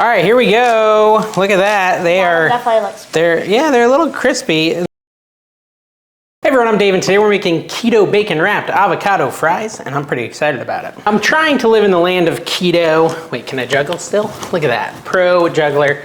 All right, here we go. Look at that. They're a little crispy. Hey everyone, I'm Dave, and today we're making keto bacon wrapped avocado fries, and I'm pretty excited about it. I'm trying to live in the land of keto. Wait, can I juggle still? Look at that, pro juggler.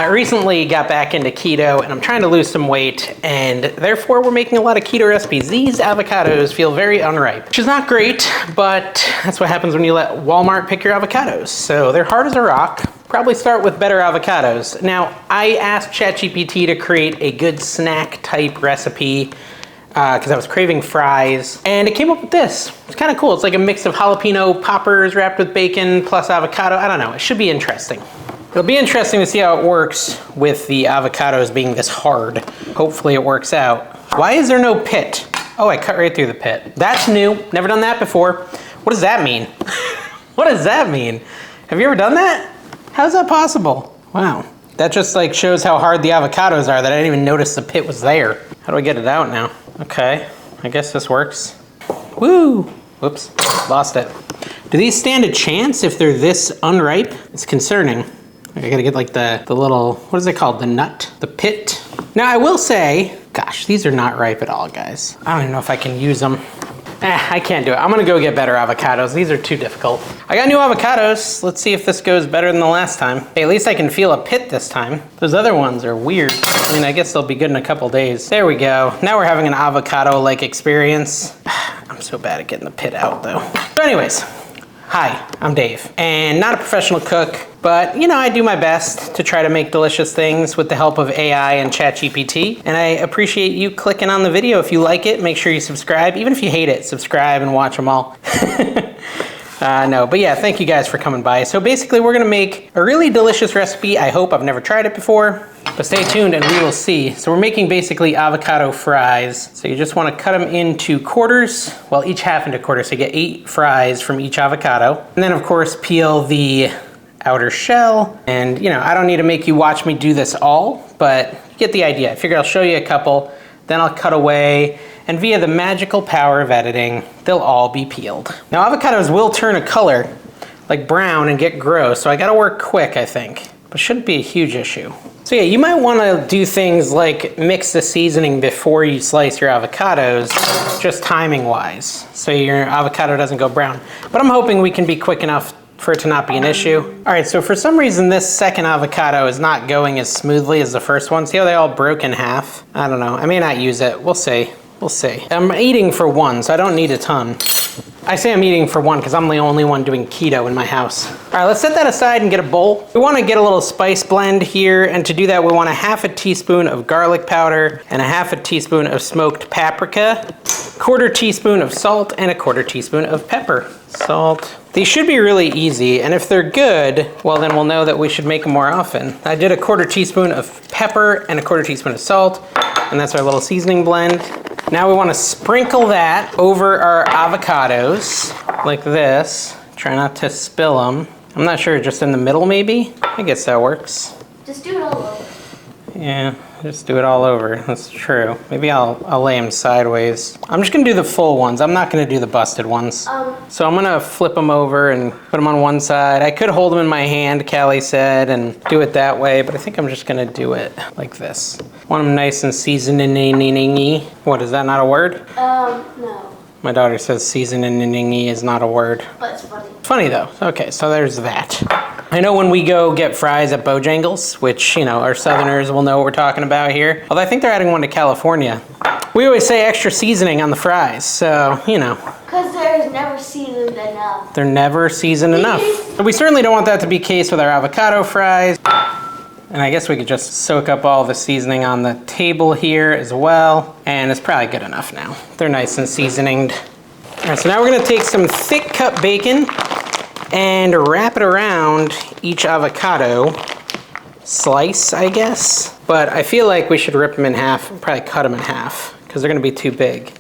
Recently got back into keto, and I'm trying to lose some weight, and therefore we're making a lot of keto recipes. These avocados feel very unripe, which is not great, but that's what happens when you let Walmart pick your avocados. So they're hard as a rock. Probably start with better avocados. Now, I asked ChatGPT to create a good snack type recipe because I was craving fries, and it came up with this. It's kind of cool. It's like a mix of jalapeno poppers wrapped with bacon plus avocado. I don't know, it should be interesting. It'll be interesting to see how it works with the avocados being this hard. Hopefully it works out. Why is there no pit? Oh, I cut right through the pit. That's new, never done that before. What does that mean? What does that mean? Have you ever done that? How's that possible? Wow. That just like shows how hard the avocados are that I didn't even notice the pit was there. How do I get it out now? Okay, I guess this works. Woo! Whoops, lost it. Do these stand a chance if they're this unripe? It's concerning. I gotta get like the little, what is it called? The nut? The pit? Now I will say, gosh, these are not ripe at all, guys. I don't even know if I can use them. I can't do it. I'm gonna go get better avocados. These are too difficult. I got new avocados. Let's see if this goes better than the last time. Hey, at least I can feel a pit this time. Those other ones are weird. I mean, I guess they'll be good in a couple days. There we go. Now we're having an avocado-like experience. I'm so bad at getting the pit out though. So anyways, hi, I'm Dave, and not a professional cook, but you know, I do my best to try to make delicious things with the help of AI and ChatGPT, and I appreciate you clicking on the video. If you like it, make sure you subscribe. Even if you hate it, subscribe and watch them all. No, but yeah, thank you guys for coming by. So basically, we're gonna make a really delicious recipe. I hope. I've never tried it before, but stay tuned and we will see. So we're making basically avocado fries. So you just wanna cut them into quarters, well, each half into quarters, so you get 8 fries from each avocado. And then of course, peel the outer shell. And you know, I don't need to make you watch me do this all, but you get the idea. I figure I'll show you a couple, then I'll cut away, and via the magical power of editing, they'll all be peeled. Now avocados will turn a color, like brown, and get gross, so I gotta work quick, I think. But shouldn't be a huge issue. So yeah, you might wanna do things like mix the seasoning before you slice your avocados, just timing wise, so your avocado doesn't go brown. But I'm hoping we can be quick enough for it to not be an issue. All right, so for some reason this second avocado is not going as smoothly as the first one. See how they all broke in half? I don't know, I may not use it, we'll see. We'll see. I'm eating for one, so I don't need a ton. I say I'm eating for one because I'm the only one doing keto in my house. All right, let's set that aside and get a bowl. We want to get a little spice blend here, and to do that we want 1/2 teaspoon of garlic powder and 1/2 teaspoon of smoked paprika, 1/4 teaspoon of salt, and 1/4 teaspoon of pepper. Salt. These should be really easy, and if they're good, well then we'll know that we should make them more often. I did 1/4 teaspoon of pepper and 1/4 teaspoon of salt, and that's our little seasoning blend. Now we want to sprinkle that over our avocados like this. Try not to spill them. I'm not sure, just in the middle maybe? I guess that works. Just do it all over. Yeah, just do it all over. That's true. Maybe I'll lay them sideways. I'm just gonna do the full ones. I'm not gonna do the busted ones. So I'm gonna flip them over and put them on one side. I could hold them in my hand, Callie said, and do it that way, but I think I'm just gonna do it like this. Want them nice and seasoning-y. What, is that not a word? No. My daughter says seasoning-y is not a word. But it's funny. Funny though. Okay, so there's that. I know when we go get fries at Bojangles, which, you know, our Southerners will know what we're talking about here. Although I think they're adding one to California. We always say extra seasoning on the fries, so, you know. Because they're never seasoned enough. They're never seasoned enough. But we certainly don't want that to be the case with our avocado fries. And I guess we could just soak up all the seasoning on the table here as well. And it's probably good enough now. They're nice and seasoned. All right, so now we're gonna take some thick cut bacon and wrap it around each avocado slice, I guess. But I feel like we should rip them in half, probably cut them in half, because they're gonna be too big.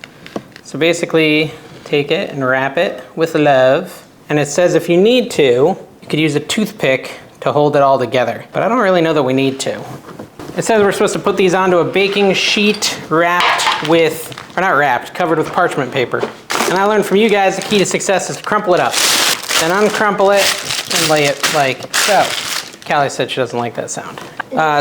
So basically, take it and wrap it with love. And it says if you need to, you could use a toothpick to hold it all together. But I don't really know that we need to. It says we're supposed to put these onto a baking sheet wrapped with, or not wrapped, covered with parchment paper. And I learned from you guys the key to success is to crumple it up. Then uncrumple it and lay it like so. Callie said she doesn't like that sound.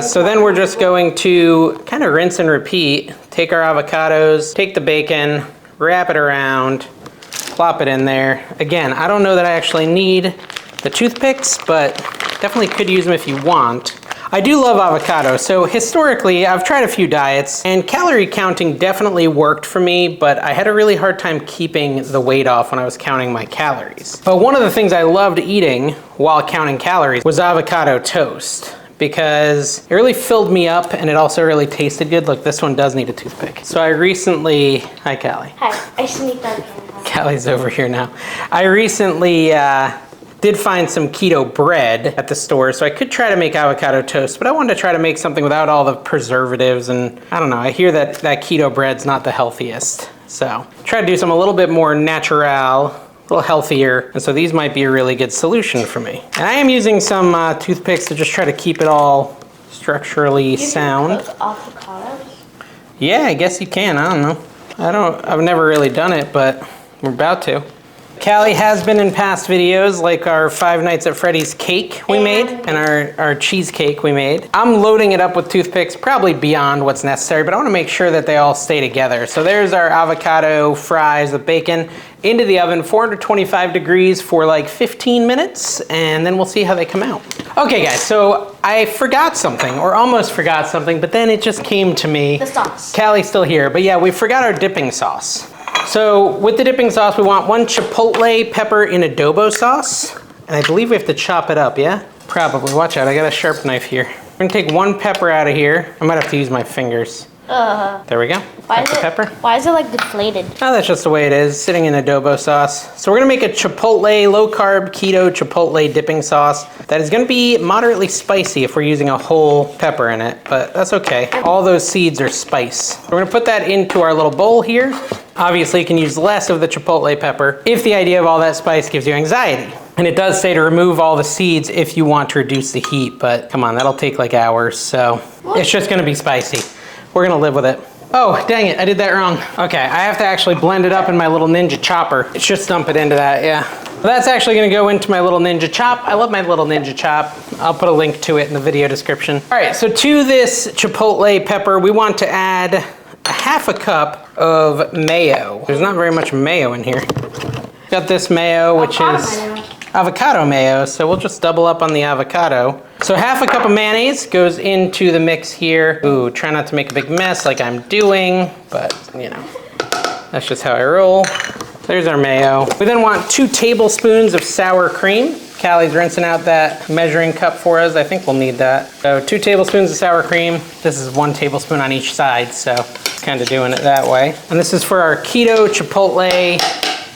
So then we're just going to kind of rinse and repeat. Take our avocados, take the bacon, wrap it around, plop it in there. Again, I don't know that I actually need the toothpicks, but definitely could use them if you want. I do love avocado. So historically, I've tried a few diets and calorie counting definitely worked for me, but I had a really hard time keeping the weight off when I was counting my calories. But one of the things I loved eating while counting calories was avocado toast, because it really filled me up and it also really tasted good. Look, this one does need a toothpick. So I recently, hi Callie. Hi, I sneaked out. Callie's over here now. I recently did find some keto bread at the store, so I could try to make avocado toast, but I wanted to try to make something without all the preservatives, and I don't know, I hear that keto bread's not the healthiest. So try to do something a little bit more natural, a little healthier, and so these might be a really good solution for me. And I am using some toothpicks to just try to keep it all structurally sound. Cook avocados? Yeah, I guess you can, I don't know. I've never really done it, but we're about to. Callie has been in past videos, like our 5 Nights at Freddy's cake we made and our cheesecake we made. I'm loading it up with toothpicks, probably beyond what's necessary, but I want to make sure that they all stay together. So there's our avocado fries with bacon into the oven, 425 degrees for like 15 minutes, and then we'll see how they come out. Okay guys, so I forgot something, or almost forgot something, but then it just came to me. The sauce. Callie's still here, but yeah, we forgot our dipping sauce. So with the dipping sauce, we want 1 chipotle pepper in adobo sauce. And I believe we have to chop it up, yeah? Probably, watch out, I got a sharp knife here. I'm gonna take 1 pepper out of here. I might have to use my fingers. There we go. Pepper. Why is it like deflated? Oh, that's just the way it is, sitting in adobo sauce. So we're gonna make a Chipotle, low carb, keto Chipotle dipping sauce that is gonna be moderately spicy if we're using a whole pepper in it, but that's okay. All those seeds are spice. We're gonna put that into our little bowl here. Obviously, you can use less of the Chipotle pepper if the idea of all that spice gives you anxiety. And it does say to remove all the seeds if you want to reduce the heat, but come on, that'll take like hours, so it's just gonna be spicy. We're gonna live with it. Oh, dang it, I did that wrong. Okay, I have to actually blend it up in my little Ninja chopper. It's just dump it into that, yeah. Well, that's actually gonna go into my little Ninja chop. I love my little Ninja chop. I'll put a link to it in the video description. All right, so to this Chipotle pepper, we want to add a 1/2 cup of mayo. There's not very much mayo in here. Got this mayo, which is avocado mayo, so we'll just double up on the avocado. So 1/2 cup of mayonnaise goes into the mix here. Ooh, try not to make a big mess like I'm doing, but you know, that's just how I roll. There's our mayo. We then want 2 tablespoons of sour cream. Callie's rinsing out that measuring cup for us. I think we'll need that. So 2 tablespoons of sour cream. This is 1 tablespoon on each side, so kind of doing it that way. And this is for our keto Chipotle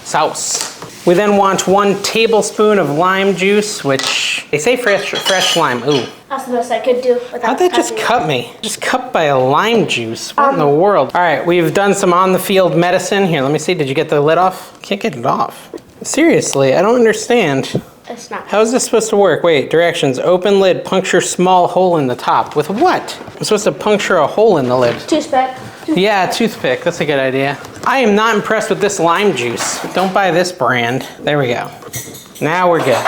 sauce. We then want 1 tablespoon of lime juice, which they say fresh lime. Ooh. That's the best I could do without How'd that just cut me? Just cut by a lime juice. What in the world? All right, we've done some on-the-field medicine. Here, let me see. Did you get the lid off? Can't get it off. Seriously, I don't understand. It's not. How is this supposed to work? Wait, directions. Open lid, puncture small hole in the top. With what? I'm supposed to puncture a hole in the lid. Toothpick. Yeah, toothpick. That's a good idea. I am not impressed with this lime juice. Don't buy this brand. There we go. Now we're good.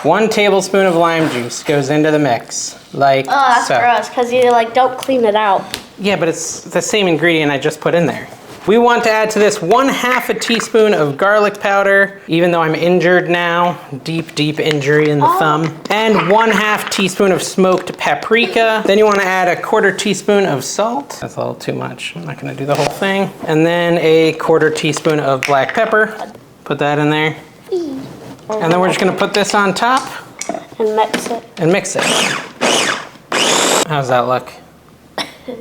1 tablespoon of lime juice goes into the mix. Like Oh, that's so. gross, because you like don't clean it out. Yeah, but it's the same ingredient I just put in there. We want to add to this 1/2 teaspoon of garlic powder, even though I'm injured now, deep injury in the thumb. And 1/2 teaspoon of smoked paprika. Then you want to add 1/4 teaspoon of salt. That's a little too much. I'm not going to do the whole thing. And then 1/4 teaspoon of black pepper. Put that in there. And then we're just going to put this on top. And mix it. And mix it. How's that look?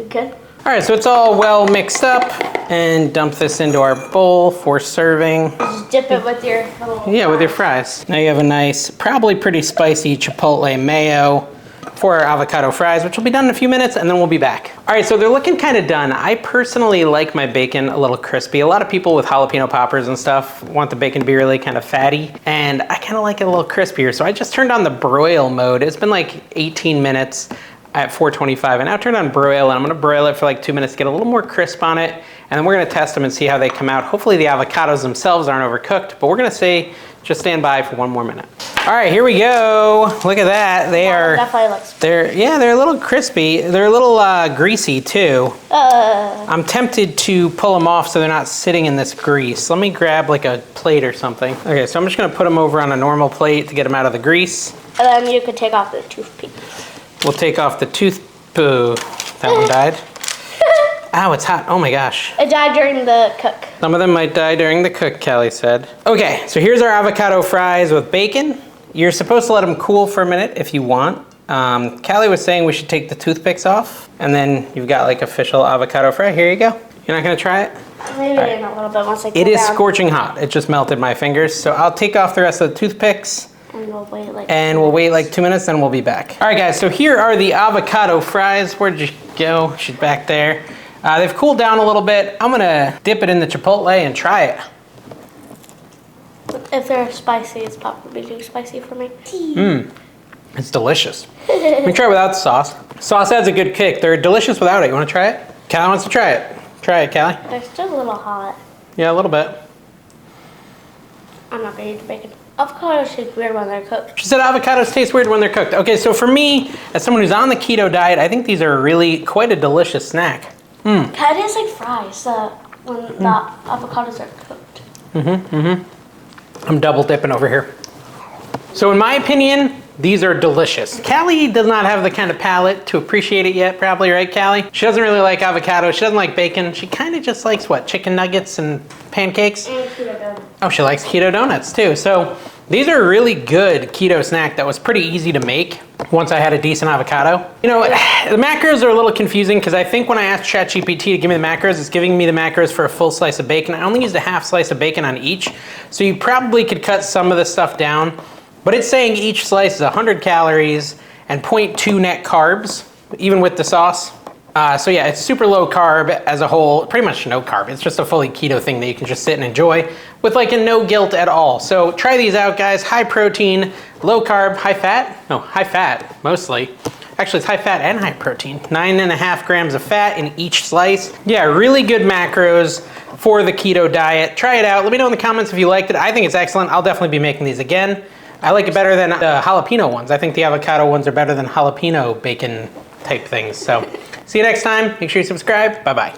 Good. All right, so it's all well mixed up, and dump this into our bowl for serving. Just dip it with your Yeah, with your fries. Now you have a nice, probably pretty spicy Chipotle mayo for our avocado fries, which will be done in a few minutes, and then we'll be back. All right, so they're looking kind of done. I personally like my bacon a little crispy. A lot of people with jalapeno poppers and stuff want the bacon to be really kind of fatty, and I kind of like it a little crispier, so I just turned on the broil mode. It's been like 18 minutes at 425, and now turn on broil, and I'm gonna broil it for like 2 minutes, get a little more crisp on it, and then we're gonna test them and see how they come out. Hopefully the avocados themselves aren't overcooked, but we're gonna say Just stand by for 1 more minute. All right, here we go. Look at that. They're a little crispy. They're a little greasy too. I'm tempted to pull them off so they're not sitting in this grease. Let me grab like a plate or something. Okay, so I'm just gonna put them over on a normal plate to get them out of the grease. And then you could take off the toothpick. We'll take off the Boo. That one died. Ow, it's hot. Oh my gosh. It died during the cook. Some of them might die during the cook, Callie said. Okay, so here's our avocado fries with bacon. You're supposed to let them cool for a minute if you want. Callie was saying we should take the toothpicks off, and then you've got like official avocado fry. Here you go. You're not gonna try it? Maybe in a little bit once I cool It is down. scorching hot. It just melted my fingers. So I'll take off the rest of the toothpicks. And we'll wait like 2 minutes, then we'll be back. All right, guys, so here are the avocado fries. Where'd you go? She's back there. They've cooled down a little bit. I'm gonna dip it in the Chipotle and try it. If they're spicy, it's probably too spicy for me. It's delicious. Let me try it without the sauce. Sauce adds a good kick. They're delicious without it. You wanna try it? Callie wants to try it. Try it, Callie. They're still a little hot. Yeah, a little bit. I'm not gonna eat the bacon. Avocados taste weird when they're cooked. She said avocados taste weird when they're cooked. Okay, so for me, as someone who's on the keto diet, I think these are really quite a delicious snack. Kind of tastes like fries when the avocados are cooked. I'm double dipping over here. So in my opinion, these are delicious. Callie does not have the kind of palate to appreciate it yet, probably, right, Callie? She doesn't really like avocado. She doesn't like bacon. She kind of just likes, what, chicken nuggets and pancakes? And keto donuts. Oh, she likes keto donuts too. So these are a really good keto snack that was pretty easy to make once I had a decent avocado. You know, the macros are a little confusing because I think when I asked ChatGPT to give me the macros, it's giving me the macros for a full slice of bacon. I only used a half slice of bacon on each. So you probably could cut some of this stuff down, but it's saying each slice is 100 calories and 0.2 net carbs, even with the sauce. So yeah, it's super low carb as a whole, pretty much no carb. It's just a fully keto thing that you can just sit and enjoy with like a no guilt at all. So try these out, guys. High protein, low carb, high fat. No, high fat mostly. Actually, it's high fat and high protein. 9.5 grams of fat in each slice. Yeah, really good macros for the keto diet. Try it out. Let me know in the comments if you liked it. I think it's excellent. I'll definitely be making these again. I like it better than the jalapeno ones. I think the avocado ones are better than jalapeno bacon type things. So see you next time. Make sure you subscribe. Bye-bye.